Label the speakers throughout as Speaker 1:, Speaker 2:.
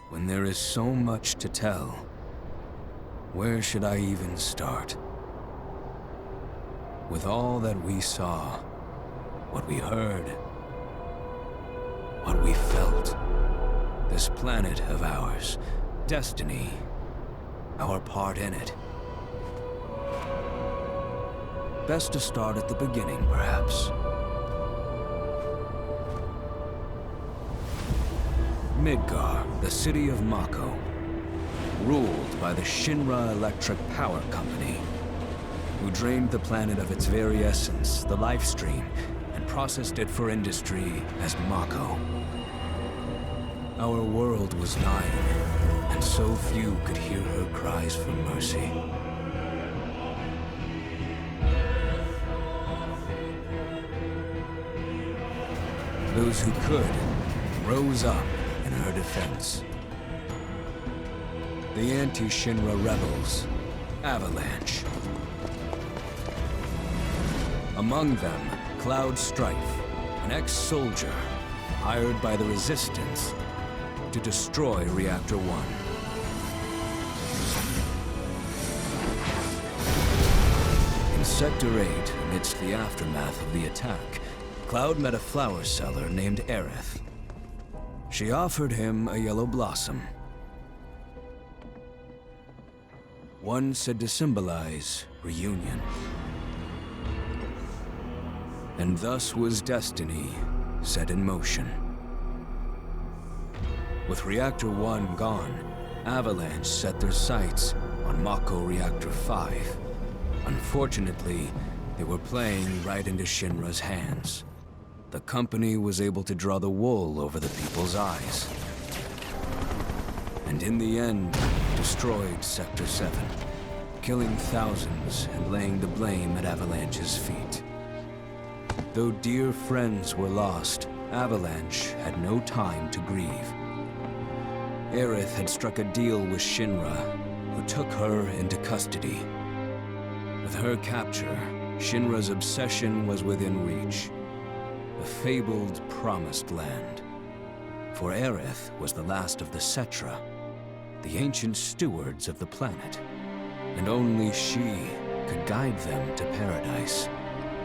Speaker 1: When there is so much to tell, where should I even start? With all that we saw, what we heard, what we felt, this planet of ours, destiny, our part in it. Best to start at the beginning, perhaps. Midgar, the city of Mako, ruled by the Shinra Electric Power Company, who drained the planet of its very essence, the life stream, and processed it for industry as Mako. Our world was naive, and so few could hear her cries for mercy. Those who could rose up in her defense. The anti-Shinra rebels, Avalanche. Among them, Cloud Strife, an ex-soldier hired by the Resistance to destroy Reactor 1. In Sector 8, amidst the aftermath of the attack, Cloud met a flower seller named Aerith. She offered him a yellow blossom. One said to symbolize reunion. And thus was destiny set in motion. With Reactor 1 gone, Avalanche set their sights on Mako Reactor 5. Unfortunately, they were playing right into Shinra's hands. The company was able to draw the wool over the people's eyes. And in the end, destroyed Sector 7, killing thousands and laying the blame at Avalanche's feet. Though dear friends were lost, Avalanche had no time to grieve. Aerith had struck a deal with Shinra, who took her into custody. With her capture, Shinra's obsession was within reach. The fabled Promised Land. For Aerith was the last of the Cetra, the ancient stewards of the planet, and only she could guide them to paradise.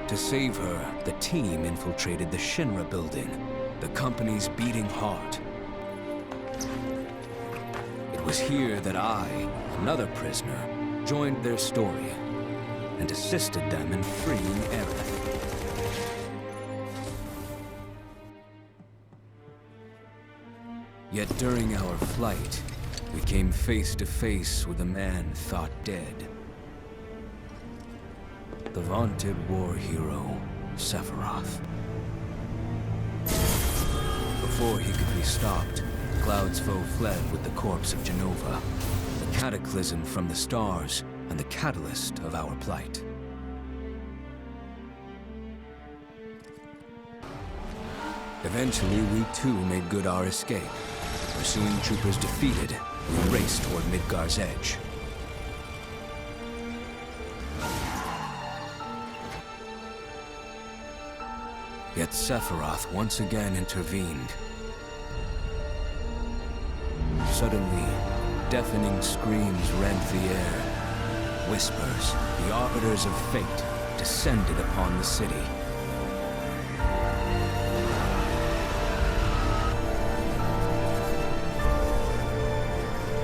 Speaker 1: To save her, the team infiltrated the Shinra building, the company's beating heart. It was here that I, another prisoner, joined their story and assisted them in freeing Aerith. Yet during our flight, we came face to face with a man thought dead. The vaunted war hero, Sephiroth. Before he could be stopped, Cloud's foe fled with the corpse of Genova, the cataclysm from the stars and the catalyst of our plight. Eventually, we too made good our escape. Pursuing troopers defeated, we raced toward Midgar's edge. Yet Sephiroth once again intervened. Suddenly, deafening screams rent the air. Whispers, the arbiters of fate, descended upon the city.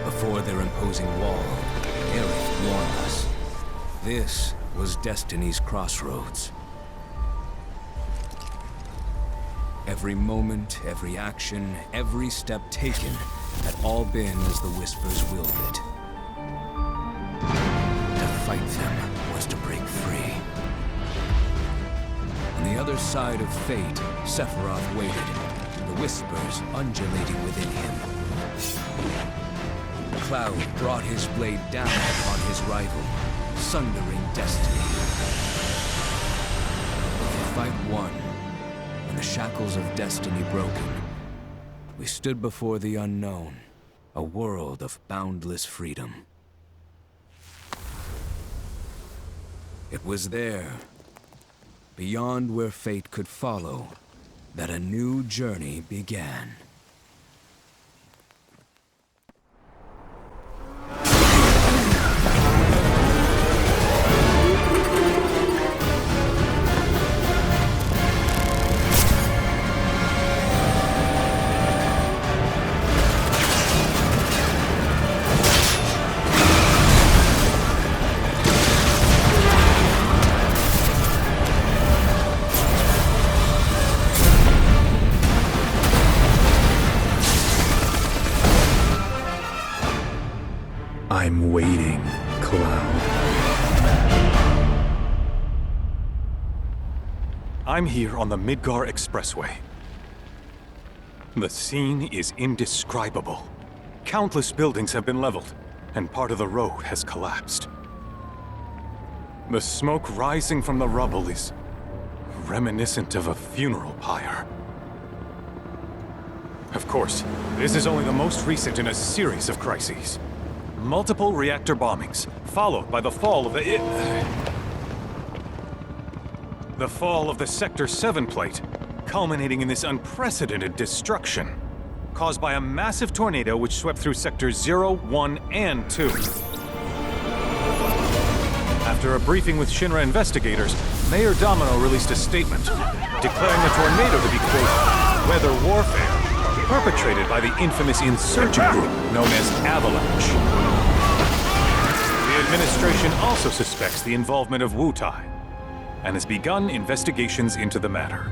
Speaker 1: Before their imposing wall, Aerith warned us. This was Destiny's crossroads. Every moment, every action, every step taken had all been as the Whispers willed it. To fight them was to break free. On the other side of fate, Sephiroth waited, the Whispers undulating within him. Cloud brought his blade down upon his rival, sundering destiny. The fight won, and the shackles of destiny broken. We stood before the unknown, a world of boundless freedom. It was there, beyond where fate could follow, that a new journey began.
Speaker 2: I'm waiting, Cloud.
Speaker 3: I'm here on the Midgar Expressway. The scene is indescribable. Countless buildings have been leveled, and part of the road has collapsed. The smoke rising from the rubble is reminiscent of a funeral pyre. Of course, this is only the most recent in a series of crises. Multiple reactor bombings, followed by the fall of the Sector 7 plate, culminating in this unprecedented destruction, caused by a massive tornado which swept through Sectors 0, 1, and 2. After a briefing with Shinra investigators, Mayor Domino released a statement, declaring the tornado to be, quote, weather warfare, perpetrated by the infamous insurgent group known as Avalanche. The administration also suspects the involvement of Wutai, and has begun investigations into the matter.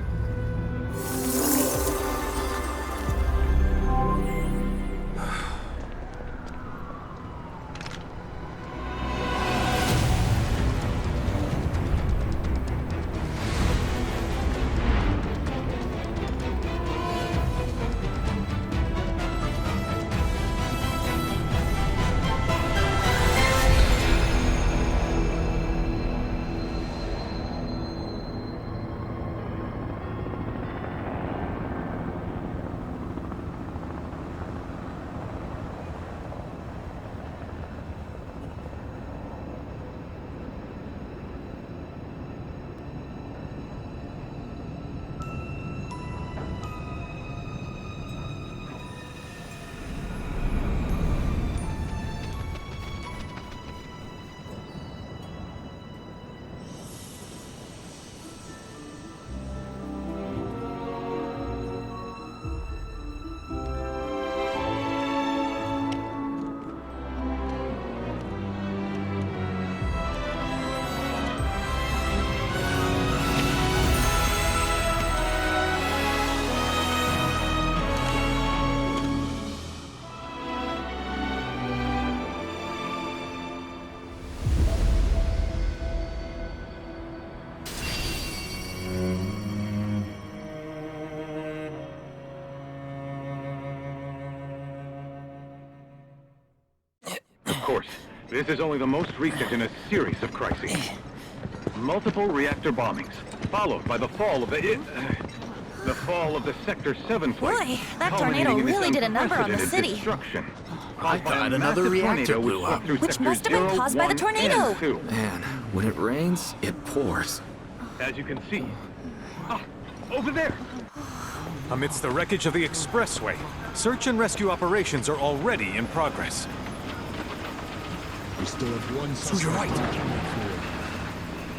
Speaker 3: Of course, this is only the most recent in a series of crises. Multiple reactor bombings, followed by the fall of the Sector 7 plate.
Speaker 4: Boy, that tornado really did a number on the city.
Speaker 2: I thought another reactor blew up.
Speaker 4: Which must have been caused by the tornado.
Speaker 2: Man, when it rains, it pours.
Speaker 3: As you can see. Over there! Amidst the wreckage of the expressway, search and rescue operations are already in progress.
Speaker 5: We still have one
Speaker 3: To your right.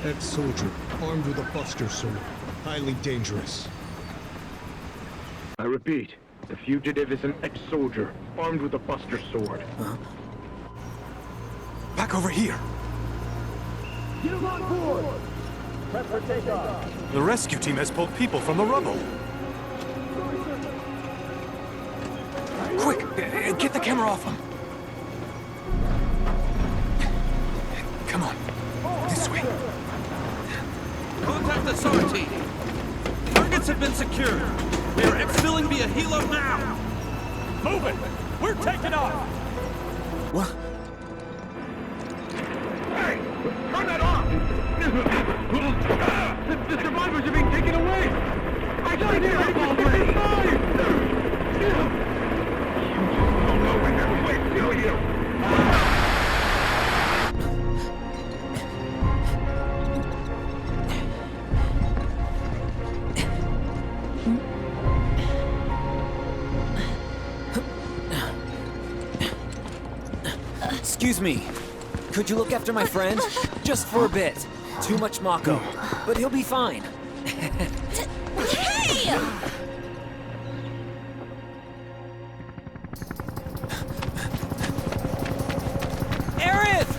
Speaker 5: ex-soldier, armed with a buster sword. Highly dangerous.
Speaker 6: I repeat, the fugitive is an ex-soldier, armed with a buster sword.
Speaker 3: Back over here!
Speaker 6: Get him on board! Prep for takeoff!
Speaker 3: The rescue team has pulled people from the rubble. Quick! Get the camera off them! Come on. This way.
Speaker 7: Contact the SAR team. Targets have been secured. They are exfilling via helo now. Move it. We're taking off.
Speaker 2: What?
Speaker 6: Hey! Turn that off! The survivors are being taken away! I got it already! You don't know when they're quick, do you?
Speaker 8: Excuse me. Could you look after my friend? Just for a bit. Too much Mako. But he'll be fine.
Speaker 4: Hey!
Speaker 8: Aerith!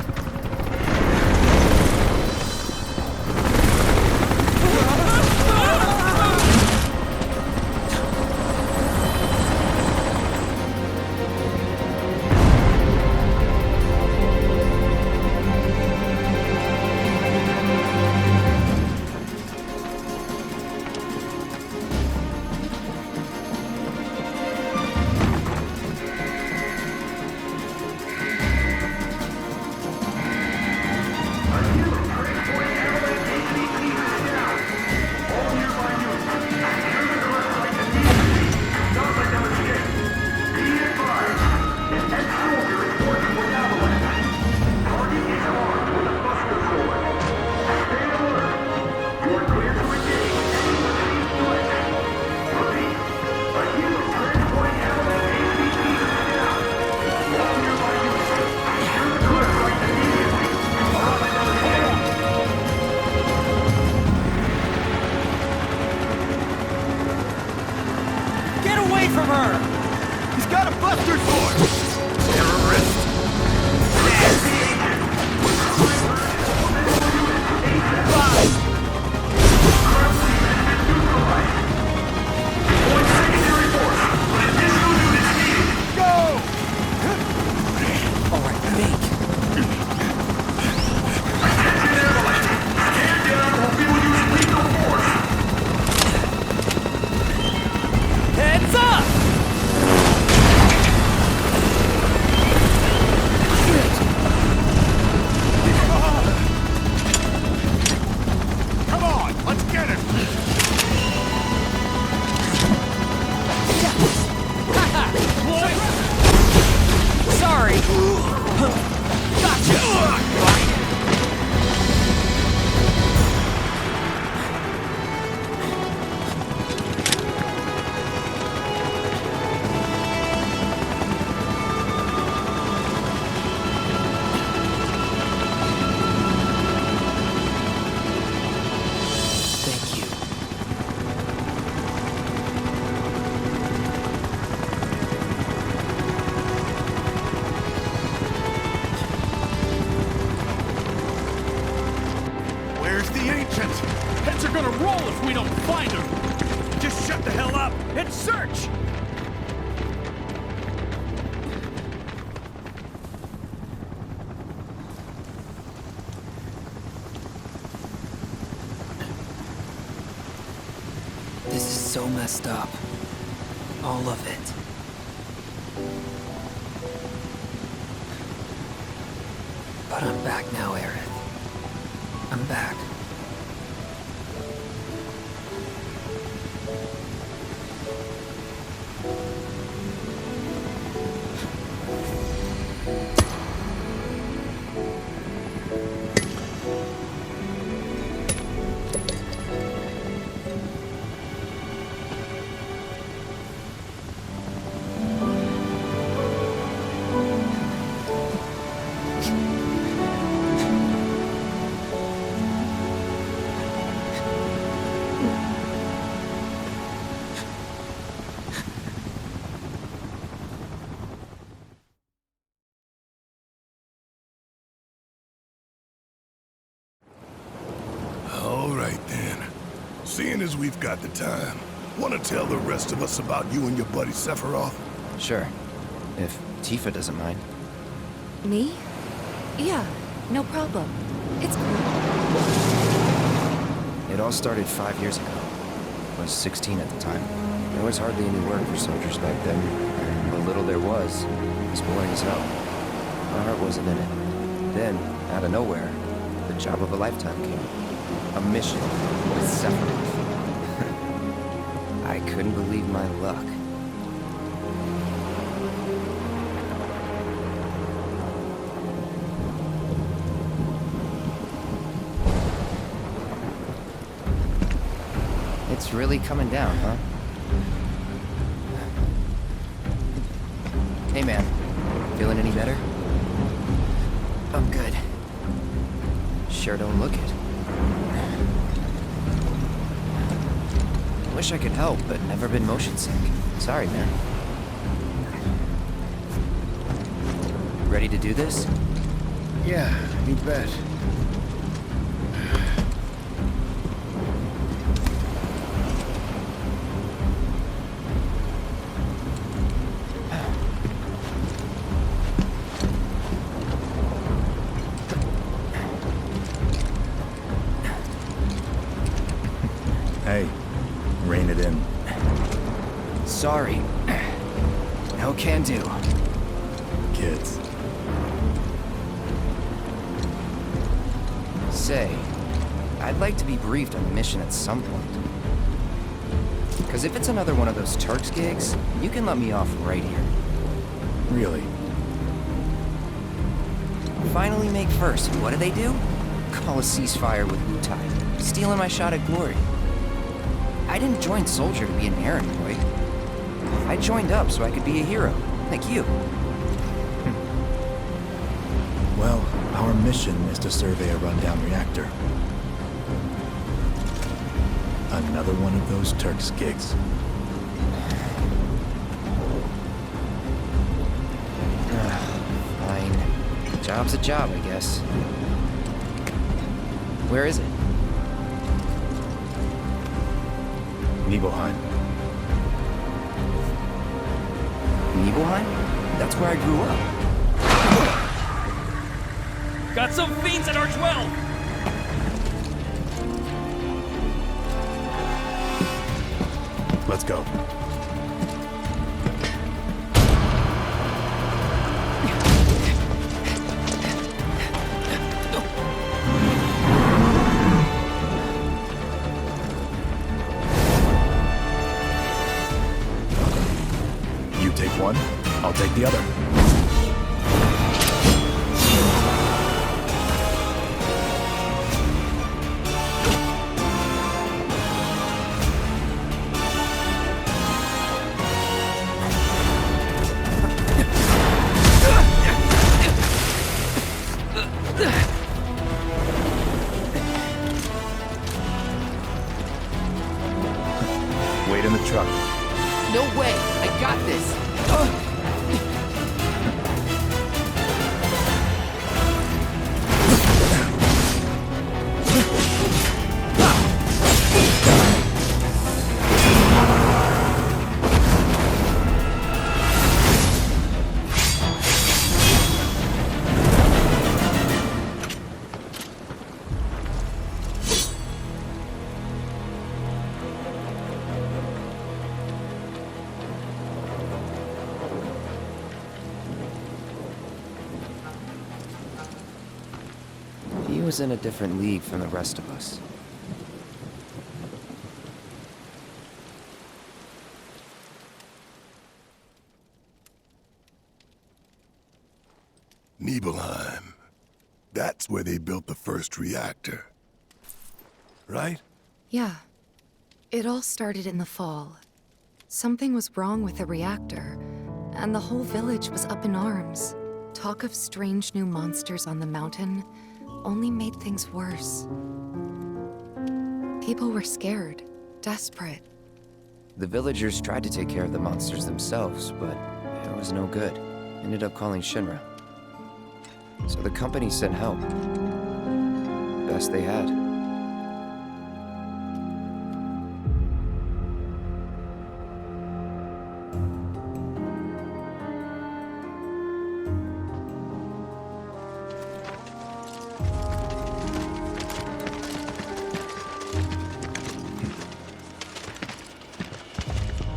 Speaker 7: find her! Just shut the hell up and search!
Speaker 8: This is so messed up. All of it. But I'm back now, Aerith. I'm back.
Speaker 9: All right, then. Seeing as we've got the time, want to tell the rest of us about you and your buddy Sephiroth?
Speaker 10: Sure. If Tifa doesn't mind.
Speaker 4: Me? Yeah, no problem. It's cool.
Speaker 10: It all started 5 years ago. I was 16 at the time. There was hardly any work for soldiers back then, and what little there was boring as hell. My heart wasn't in it. Then, out of nowhere, the job of a lifetime came. A mission with Sephiroth. I couldn't believe my luck. It's really coming down, huh? Hey, man. Feeling any better? I'm good. Sure don't look it. Wish I could help, but never been motion sick. Sorry, man. Ready to do this?
Speaker 5: Yeah, you bet.
Speaker 2: Hey, rein it in.
Speaker 10: Sorry. No can do.
Speaker 2: Kids.
Speaker 10: Say, I'd like to be briefed on the mission at some point. Because if it's another one of those Turks gigs, you can let me off right here.
Speaker 2: Really?
Speaker 10: Finally make first. What do they do? Call a ceasefire with Wutai. Stealing my shot at glory. I didn't join Soldier to be an errand boy. I joined up so I could be a hero, like you.
Speaker 2: Well, our mission is to survey a rundown reactor. Another one of those Turks gigs.
Speaker 10: Fine. Job's a job, I guess. Where is it?
Speaker 2: Nibelheim.
Speaker 10: Nibelheim? That's where I grew up.
Speaker 7: Got some fiends at our 12!
Speaker 2: Let's go. You take one, I'll take the other. Wait in the truck.
Speaker 10: No way! I got this! was in a different league from the rest of us.
Speaker 9: Nibelheim. That's where they built the first reactor. Right?
Speaker 4: Yeah. It all started in the fall. Something was wrong with the reactor, and the whole village was up in arms. Talk of strange new monsters on the mountain only made things worse. People were scared, desperate.
Speaker 10: The villagers tried to take care of the monsters themselves, but it was no good. Ended up calling Shinra. So the company sent help. Best they had.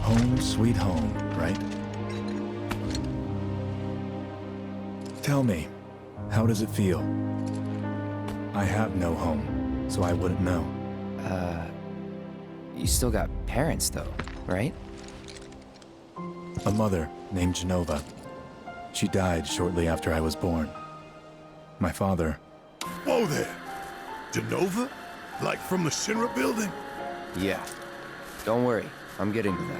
Speaker 2: Home sweet home, right? Tell me, how does it feel? I have no home, so I wouldn't know.
Speaker 10: You still got parents though, right?
Speaker 2: A mother named Genova. She died shortly after I was born. My father...
Speaker 9: Whoa there! Genova? Like from the Shinra building?
Speaker 10: Yeah. Don't worry, I'm getting to that.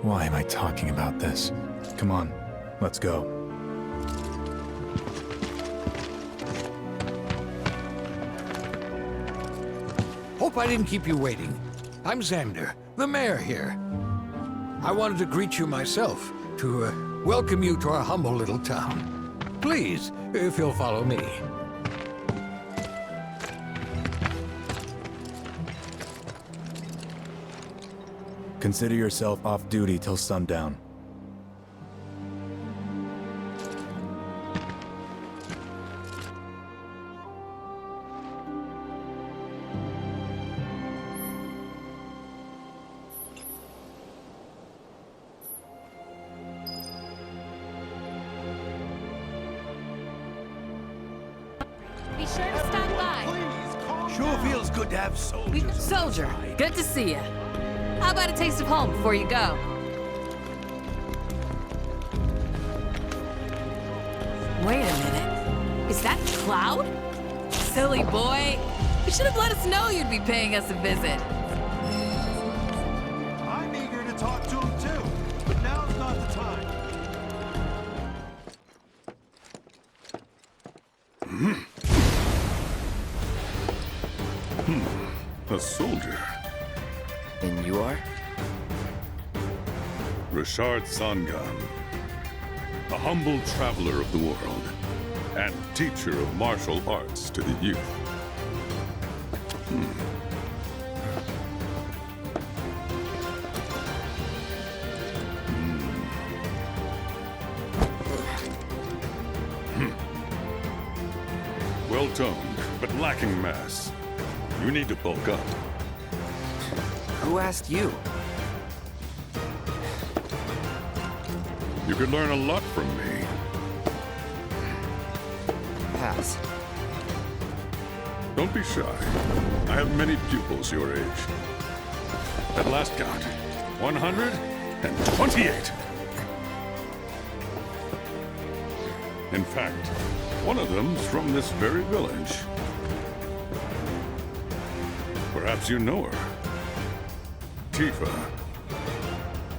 Speaker 2: Why am I talking about this? Come on, let's go.
Speaker 11: Hope I didn't keep you waiting. I'm Xander, the mayor here. I wanted to greet you myself, to welcome you to our humble little town. Please, if you'll follow me.
Speaker 2: Consider yourself off duty till sundown.
Speaker 12: Be sure to stop by.
Speaker 9: Sure feels good to have soldiers.
Speaker 12: Soldier, good to see you. How about a taste of home before you go? Wait a minute. Is that Cloud? Silly boy. You should have let us know you'd be paying us a visit.
Speaker 5: I'm eager to talk to him too, but now's not the time.
Speaker 9: A soldier.
Speaker 10: And you are?
Speaker 9: Richard Sangan. A humble traveler of the world, and teacher of martial arts to the youth. Well-toned, but lacking mass. You need to bulk up.
Speaker 10: Who asked you?
Speaker 9: You could learn a lot from me.
Speaker 10: Pass.
Speaker 9: Don't be shy. I have many pupils your age. At last count, 128. In fact, one of them's from this very village. Perhaps you know her. Tifa.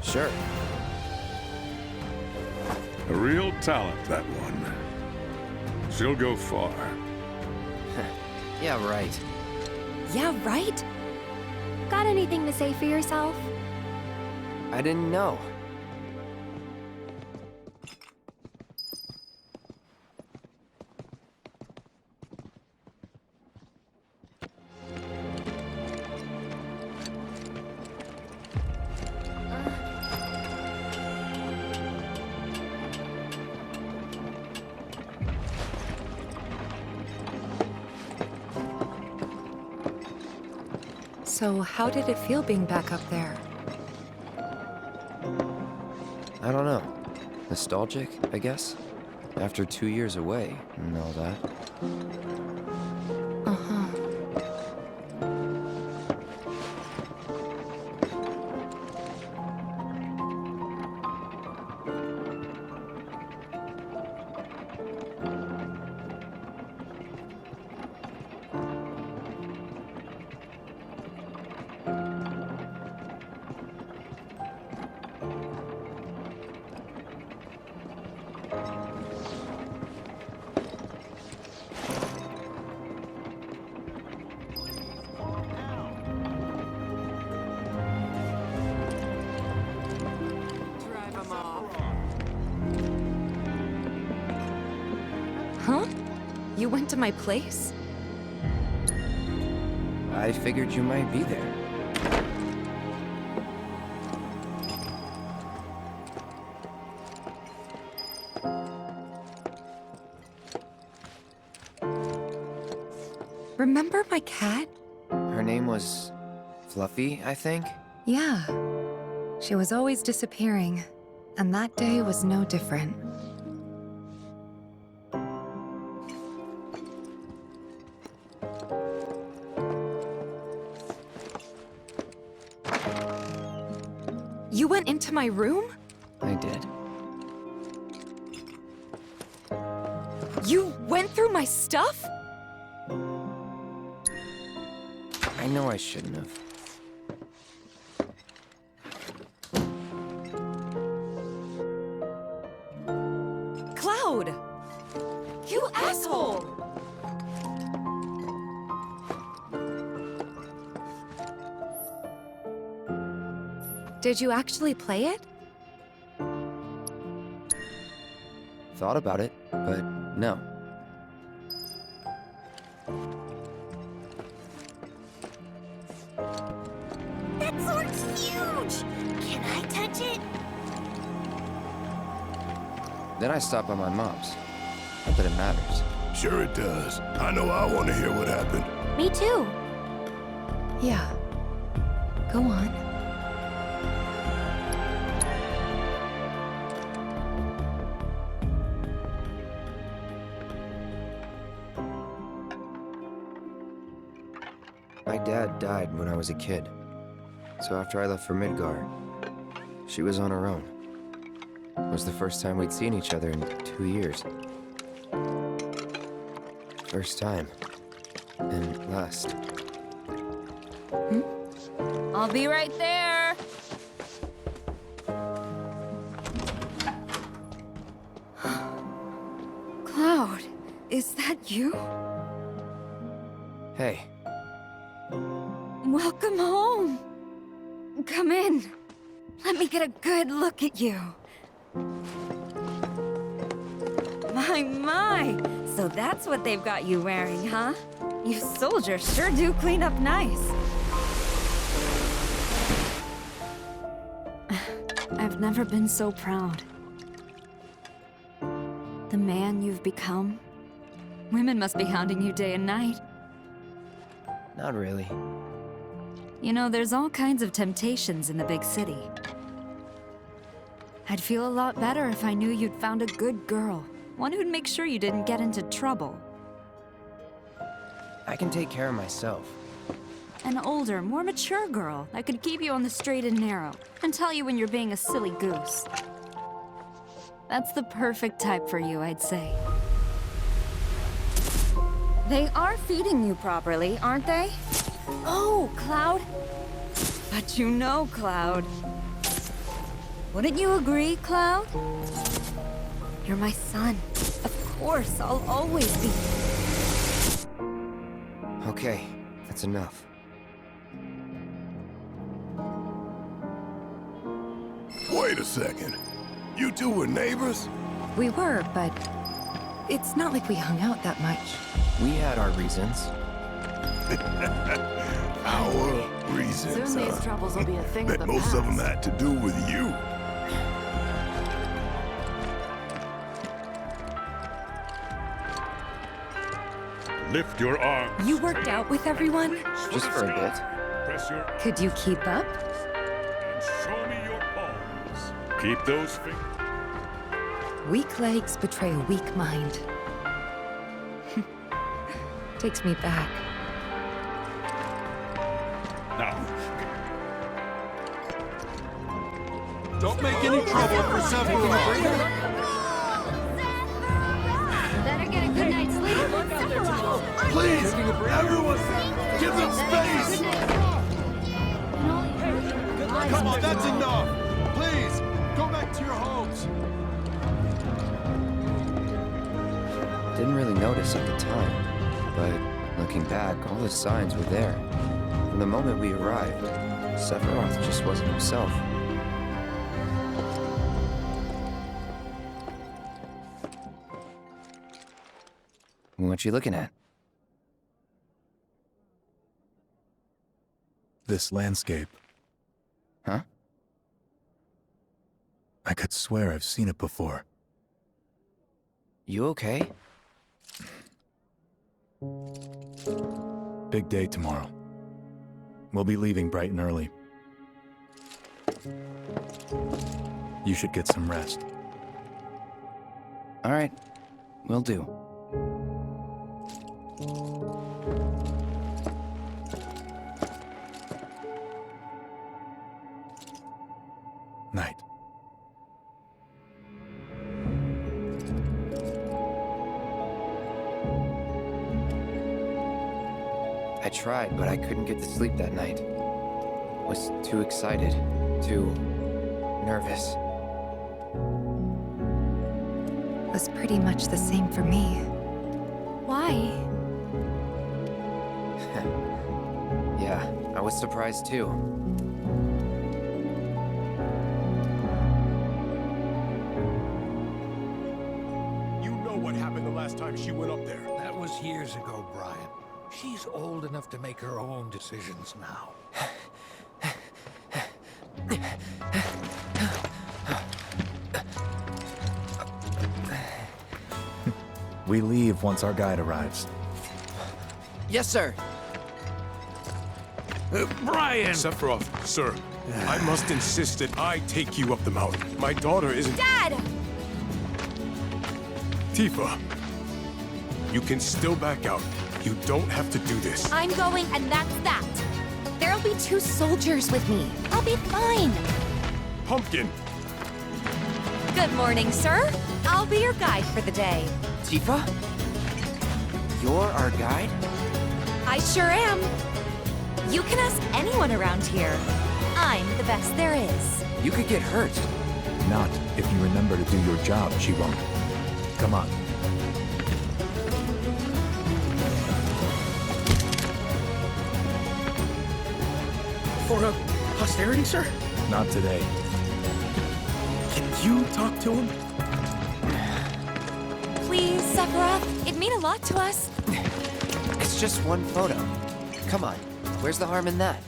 Speaker 10: Sure.
Speaker 9: A real talent, that one. She'll go far.
Speaker 10: Yeah, right.
Speaker 4: Yeah, right?
Speaker 13: Got anything to say for yourself?
Speaker 10: I didn't know.
Speaker 4: So how did it feel being back up there?
Speaker 10: I don't know. Nostalgic, I guess? After 2 years away and all that.
Speaker 4: Uh-huh. Huh? You went to my place?
Speaker 10: I figured you might be there.
Speaker 4: Remember my cat?
Speaker 10: Her name was Fluffy, I think?
Speaker 4: Yeah. She was always disappearing, and that day was no different. You went into my room?
Speaker 10: I did.
Speaker 4: You went through my stuff?
Speaker 10: I know I shouldn't have.
Speaker 4: Cloud! You asshole! Did you actually play it?
Speaker 10: Thought about it, but no.
Speaker 13: That sword's huge! Can I touch it?
Speaker 10: Then I stopped by my mom's. Not that it matters.
Speaker 9: Sure it does. I know I want to hear what happened.
Speaker 13: Me too.
Speaker 4: Yeah. Go on.
Speaker 10: My dad died when I was a kid. So after I left for Midgar, she was on her own. It was the first time we'd seen each other in 2 years. First time. And last.
Speaker 12: I'll be right there.
Speaker 4: Cloud, is that you?
Speaker 10: Hey.
Speaker 4: Welcome home. Come in. Let me get a good look at you.
Speaker 14: My. So that's what they've got you wearing, huh? You soldiers sure do clean up nice. I've never been so proud. The man you've become. Women must be hounding you day and night.
Speaker 10: Not really.
Speaker 14: You know, there's all kinds of temptations in the big city. I'd feel a lot better if I knew you'd found a good girl. One who'd make sure you didn't get into trouble.
Speaker 10: I can take care of myself.
Speaker 14: An older, more mature girl that could keep you on the straight and narrow and tell you when you're being a silly goose. That's the perfect type for you, I'd say. They are feeding you properly, aren't they? Oh, Cloud. But you know, Cloud. Wouldn't you agree, Cloud? You're my son. Of course, I'll always be.
Speaker 10: Okay, that's enough.
Speaker 9: Wait a second. You two were neighbors?
Speaker 4: We were, but it's not like we hung out that much.
Speaker 10: We had our reasons.
Speaker 9: Our reasons,
Speaker 12: Soon these troubles will be a thing of
Speaker 9: Bet
Speaker 12: the
Speaker 9: most of them
Speaker 12: past.
Speaker 9: had to do with you.
Speaker 6: Lift your arms.
Speaker 4: You worked out with everyone?
Speaker 10: Just for a bit.
Speaker 6: Press your
Speaker 4: Could you keep up?
Speaker 6: and show me your palms.
Speaker 9: Keep those fingers.
Speaker 4: Weak legs betray a weak mind. Takes me back.
Speaker 9: Now.
Speaker 7: Don't make any trouble for Sephiroth.
Speaker 13: Better get a good night's sleep.
Speaker 9: Please, everyone, give them space!
Speaker 7: Come on, that's enough. Please, go back to your homes.
Speaker 10: Didn't really notice at the time, but looking back, all the signs were there. From the moment we arrived, Sephiroth just wasn't himself. What you looking at?
Speaker 2: This landscape.
Speaker 10: Huh?
Speaker 2: I could swear I've seen it before.
Speaker 10: You okay?
Speaker 2: Big day tomorrow. We'll be leaving bright and early. You should get some rest.
Speaker 10: All right, will do.
Speaker 2: Night.
Speaker 10: I tried, but I couldn't get to sleep that night. Was too excited, too nervous.
Speaker 4: Was pretty much the same for me. Why?
Speaker 10: Yeah, I was surprised too.
Speaker 9: You know what happened the last time she went up there.
Speaker 11: That was years ago, Brian. She's old enough to make her own decisions now.
Speaker 2: We leave once our guide arrives.
Speaker 10: Yes, sir.
Speaker 11: Brian!
Speaker 9: Sephiroth, sir, I must insist that I take you up the mountain. My daughter isn't...
Speaker 13: Dad!
Speaker 9: Tifa, you can still back out. You don't have to do this.
Speaker 13: I'm going, and that's that. There'll be 2 soldiers with me. I'll be fine.
Speaker 9: Pumpkin!
Speaker 14: Good morning, sir. I'll be your guide for the day.
Speaker 10: Tifa? You're our guide?
Speaker 14: I sure am. You can ask anyone around here. I'm the best there is.
Speaker 10: You could get hurt.
Speaker 2: Not if you remember to do your job, she won't. Come on.
Speaker 15: For a posterity, sir?
Speaker 2: Not today.
Speaker 15: Can you talk to him?
Speaker 14: Please, Sephiroth. It'd mean a lot to us.
Speaker 10: It's just one photo. Come on, where's the harm in that?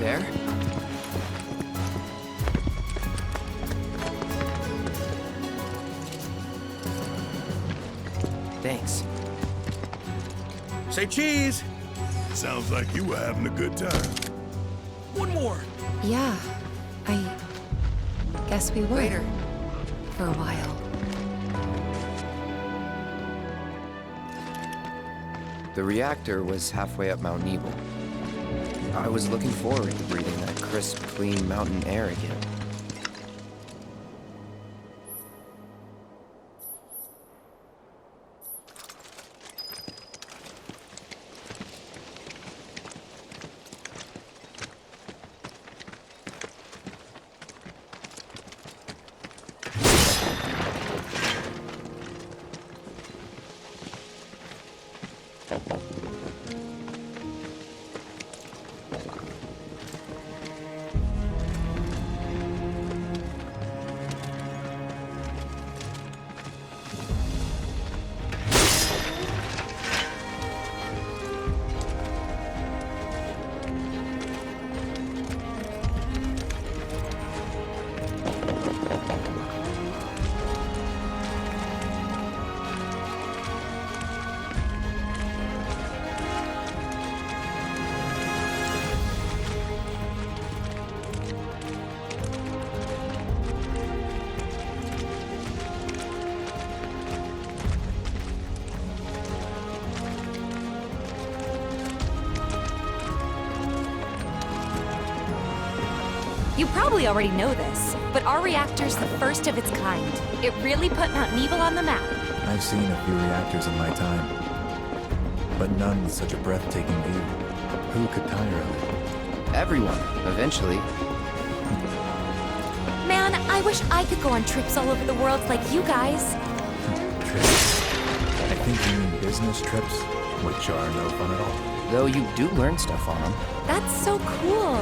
Speaker 10: There? Thanks.
Speaker 15: Say cheese!
Speaker 9: Sounds like you were having a good time.
Speaker 15: One more!
Speaker 4: Yeah, I guess we were.
Speaker 10: Later.
Speaker 4: For a while.
Speaker 10: The reactor was halfway up Mount Nebel. I was looking forward to breathing that crisp, clean mountain air again.
Speaker 13: You probably already know this, but our reactor's the first of its kind. It really put Mount Nebel on the map.
Speaker 2: I've seen a few reactors in my time, but none with such a breathtaking view. Who could tire of it?
Speaker 10: Everyone, eventually.
Speaker 13: Man, I wish I could go on trips all over the world like you guys.
Speaker 2: Trips? I think you mean business trips, which are no fun at all.
Speaker 10: Though you do learn stuff on them.
Speaker 13: That's so cool.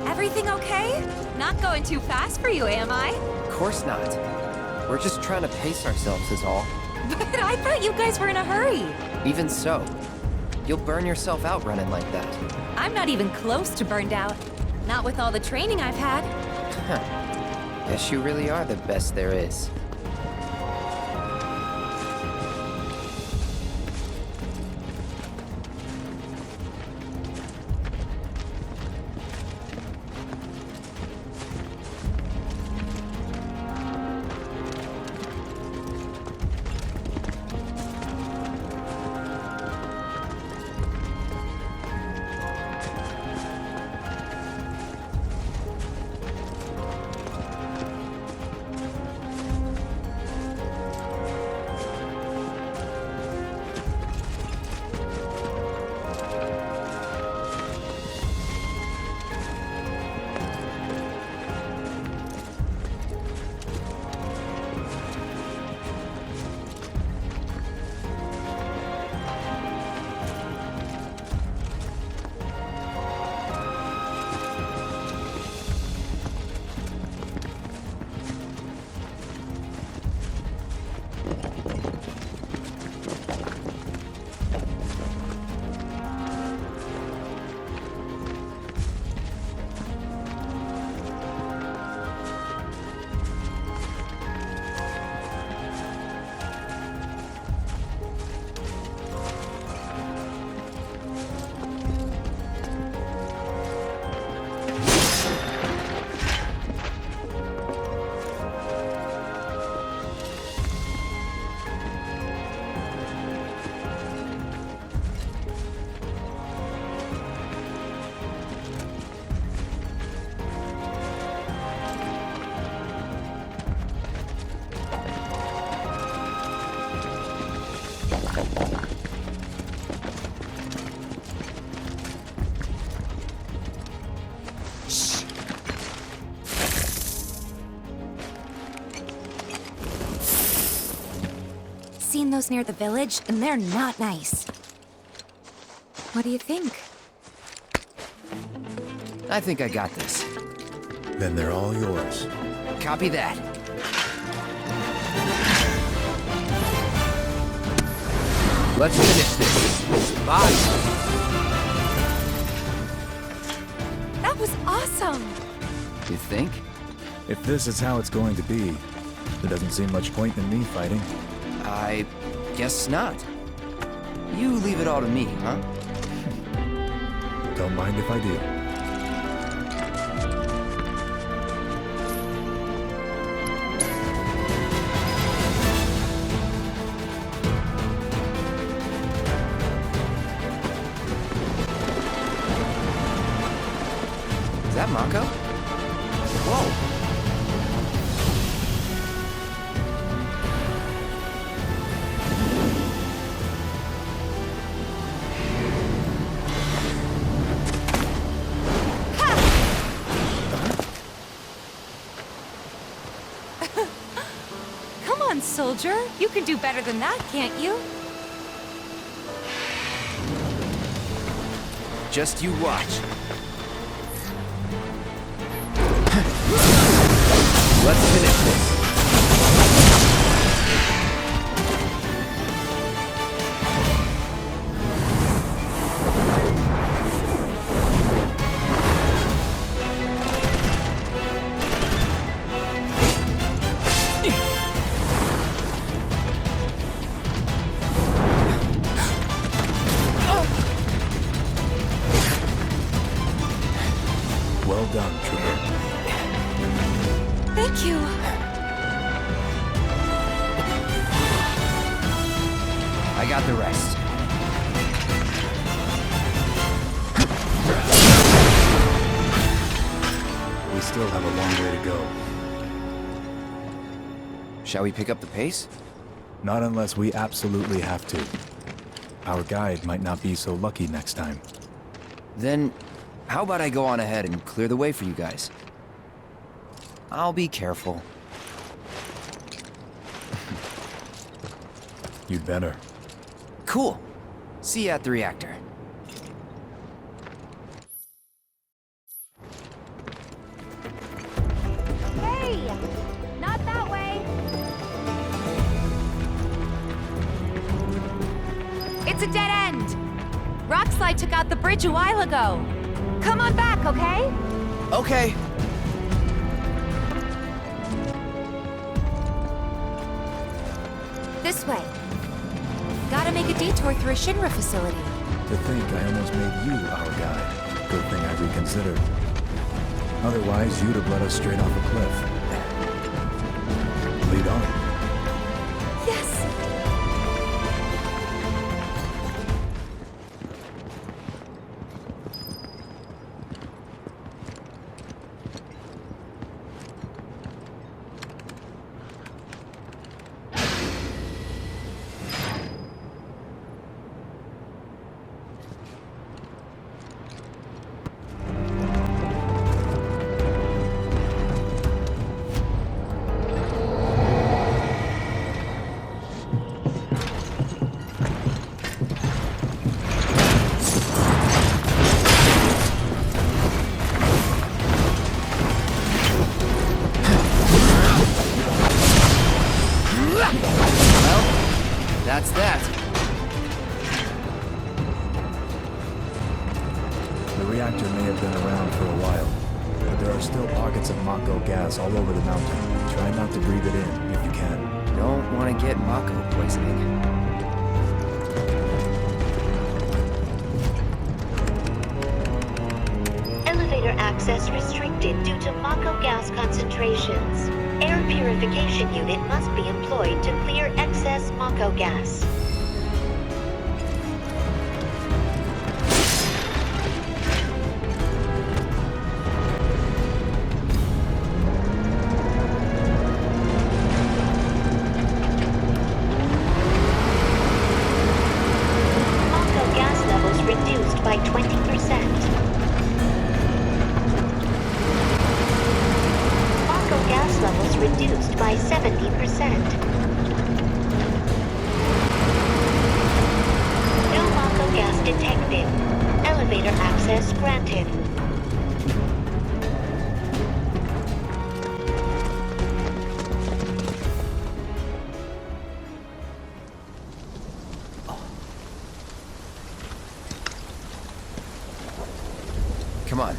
Speaker 13: Everything okay? Not going too fast for you, am I?
Speaker 10: Of course not. We're just trying to pace ourselves is all.
Speaker 13: But I thought you guys were in a hurry.
Speaker 10: Even so, you'll burn yourself out running like that.
Speaker 13: I'm not even close to burned out. Not with all the training I've had.
Speaker 10: Guess you really are the best there is.
Speaker 13: Seen those near the village, and they're not nice. What do you think?
Speaker 10: I think I got this.
Speaker 2: Then they're all yours.
Speaker 10: Copy that. Let's finish this. Bye.
Speaker 13: That was awesome!
Speaker 10: You think?
Speaker 2: If this is how it's going to be, there doesn't seem much point in me fighting.
Speaker 10: I guess not. You leave it all to me, huh?
Speaker 2: Don't mind if I do.
Speaker 10: Is that Mako? Whoa!
Speaker 13: Come on, soldier. You can do better than that, can't you?
Speaker 10: Just you watch. Let's finish this.
Speaker 2: Well done, Trooper.
Speaker 13: Thank you.
Speaker 10: I got the rest.
Speaker 2: We still have a long way to go.
Speaker 10: Shall we pick up the pace?
Speaker 2: Not unless we absolutely have to. Our guide might not be so lucky next time.
Speaker 10: Then, how about I go on ahead and clear the way for you guys? I'll be careful.
Speaker 2: You'd better.
Speaker 10: Cool. See you at the reactor.
Speaker 13: Hey! Not that way! It's a dead end! Rockslide took out the bridge a while ago. Come on back, okay?
Speaker 10: Okay.
Speaker 13: This way. Gotta make a detour through a Shinra facility.
Speaker 2: To think I almost made you our guide. Good thing I reconsidered. Otherwise, you'd have led us straight off a cliff. Lead on.
Speaker 13: Yes!
Speaker 10: That's that.
Speaker 2: The reactor may have been around for a while, but there are still pockets of Mako gas all over the mountain. Try not to breathe it in if you can.
Speaker 10: Don't want to get Mako poisoning.
Speaker 16: Elevator access restricted due to Mako gas concentrations. Air purification unit must be employed to clear excess Mako gas. Mako gas levels reduced by 20%. Gas levels reduced by 70%. No Mako gas detected. Elevator access granted.
Speaker 10: Come on.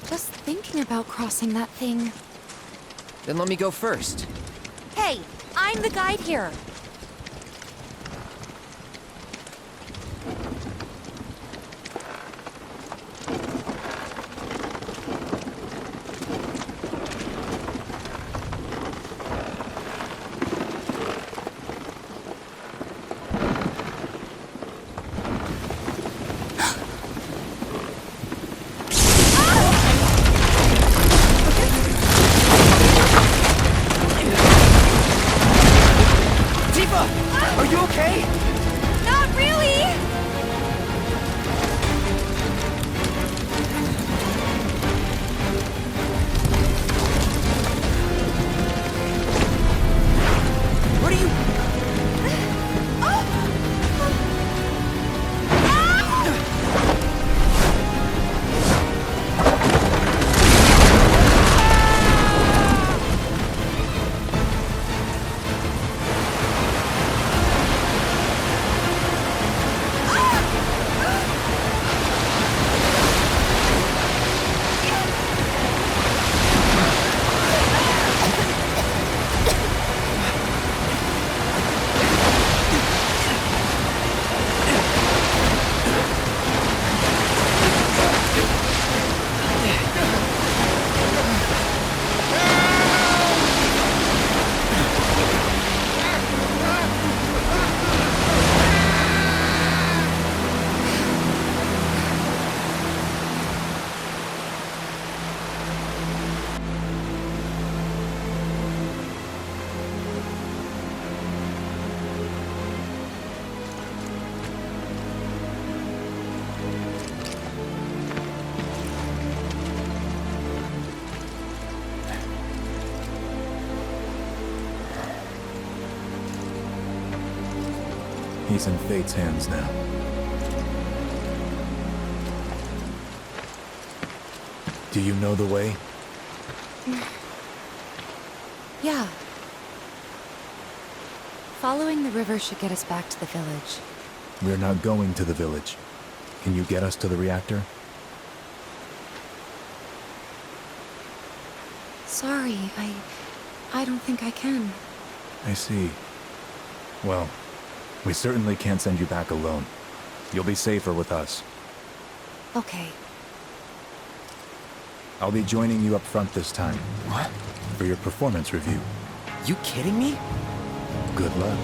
Speaker 4: Just thinking about crossing that thing.
Speaker 10: Then let me go first.
Speaker 13: Hey, I'm the guide here.
Speaker 10: Are you okay?
Speaker 13: Not really!
Speaker 10: What are you...
Speaker 2: He's in Fate's hands now. Do you know the way?
Speaker 4: Yeah. Following the river should get us back to the village.
Speaker 2: We're not going to the village. Can you get us to the reactor?
Speaker 4: Sorry, I don't think I can.
Speaker 2: I see. Well, we certainly can't send you back alone. You'll be safer with us.
Speaker 4: Okay.
Speaker 2: I'll be joining you up front this time.
Speaker 10: What?
Speaker 2: For your performance review.
Speaker 10: You kidding me?
Speaker 2: Good luck.